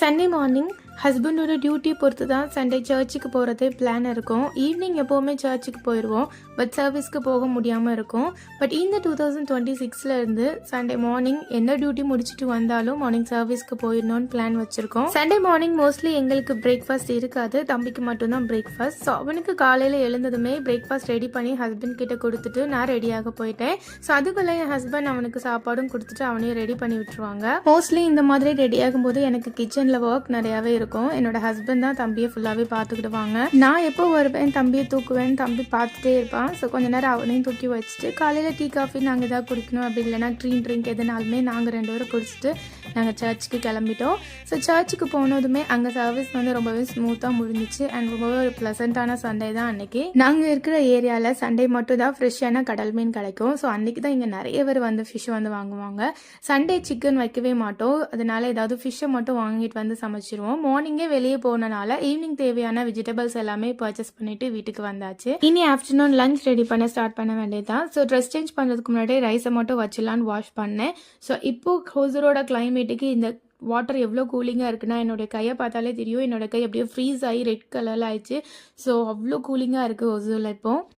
Sunday morning ஹஸ்பண்டோட duty பொறுத்து தான் சண்டே சர்ச்சுக்கு போகிறதே பிளான் இருக்கும். ஈவினிங் எப்போவுமே சர்ச்சுக்கு போயிடுவோம், பட் சர்வீஸ்க்கு போக முடியாமல் இருக்கும். பட் இந்த 2026 இருந்து சண்டே மார்னிங் எந்த டியூட்டி முடிச்சுட்டு வந்தாலும் மார்னிங் சர்வீஸ்க்கு போயிடணும்னு பிளான் வச்சுருக்கோம். சண்டே மார்னிங் மோஸ்ட்லி எங்களுக்கு பிரேக்ஃபாஸ்ட் இருக்காது, தம்பிக்கு மட்டும்தான் பிரேக்ஃபாஸ்ட். ஸோ அவனுக்கு காலையில் எழுந்ததுமே பிரேக்ஃபாஸ்ட் ரெடி பண்ணி ஹஸ்பண்ட் கிட்ட கொடுத்துட்டு நான் ரெடியாக போயிட்டேன். ஸோ அதுக்குள்ளே என் ஹஸ்பண்ட் அவனுக்கு சாப்பாடும் கொடுத்துட்டு அவனையும் ரெடி பண்ணி விட்டுருவாங்க. மோஸ்ட்லி இந்த மாதிரி ரெடி ஆகும்போது எனக்கு கிச்சனில் ஒர்க் நிறையாவே இருக்கும். என்னோட ஹஸ்பண்ட் தான் தம்பியை ஃபுல்லாகவே பார்த்துக்கிடுவாங்க. நான் எப்போ வருவேன் தம்பியை தூக்குவேன், தம்பி பார்த்துட்டே இருப்பான். ஸோ கொஞ்ச நேரம் அவனையும் தூக்கி வச்சுட்டு காலையில் டீ காஃபி நாங்கள் எதாவது குடிக்கணும், அப்படி இல்லைனா க்ரீன் ட்ரிங்க் எதுனாலுமே நாங்கள் 2 பேரும் குடிச்சிட்டு நாங்கள் சர்ச்சுக்கு கிளம்பிட்டோம். ஸோ சர்ச்சுக்கு போனதுமே அங்கே சர்வீஸ் வந்து ரொம்பவே ஸ்மூத்தாக முடிஞ்சிச்சு அண்ட் ரொம்பவே ஒரு ப்ளசண்ட்டான சண்டே தான் அன்னைக்கு. நாங்கள் இருக்கிற ஏரியாவில் சண்டே மட்டும் தான் ஃப்ரெஷ்ஷான கடல் மீன் கிடைக்கும். ஸோ அன்றைக்கி தான் இங்கே நிறைய பேர் வந்து ஃபிஷ் வந்து வாங்குவாங்க. சண்டே சிக்கன் வைக்கவே மாட்டோம், அதனால ஏதாவது ஃபிஷ்ஷை மட்டும் வாங்கிட்டு வந்து சமைச்சிருவோம். மார்னிங்கே வெளியே போனனால ஈவினிங் தேவையான வெஜிடபிள்ஸ் எல்லாமே பர்ச்சேஸ் பண்ணிட்டு வீட்டுக்கு வந்தாச்சு. இனி ஆஃப்டர்நூன் லஞ்ச் ரெடி பண்ண ஸ்டார்ட் பண்ண வேண்டியதான். ஸோ ட்ரெஸ் சேஞ்ச் பண்ணுறதுக்கு முன்னாடி ரைஸை மட்டும் வச்சிடலான்னு வாஷ் பண்ணேன். ஸோ இப்போ ஹோசரோட கிளைமேட்டுக்கு இந்த வாட்டர் எவ்வளோ கூலிங்காக இருக்குன்னா என்னோடய கையை பார்த்தாலே தெரியும். என்னோடய கை அப்படியே ஃப்ரீஸ் ஆகி ரெட் கலரில் ஆயிடுச்சு. ஸோ அவ்வளோ கூலிங்காக இருக்குது ஹோசரில் இப்போ.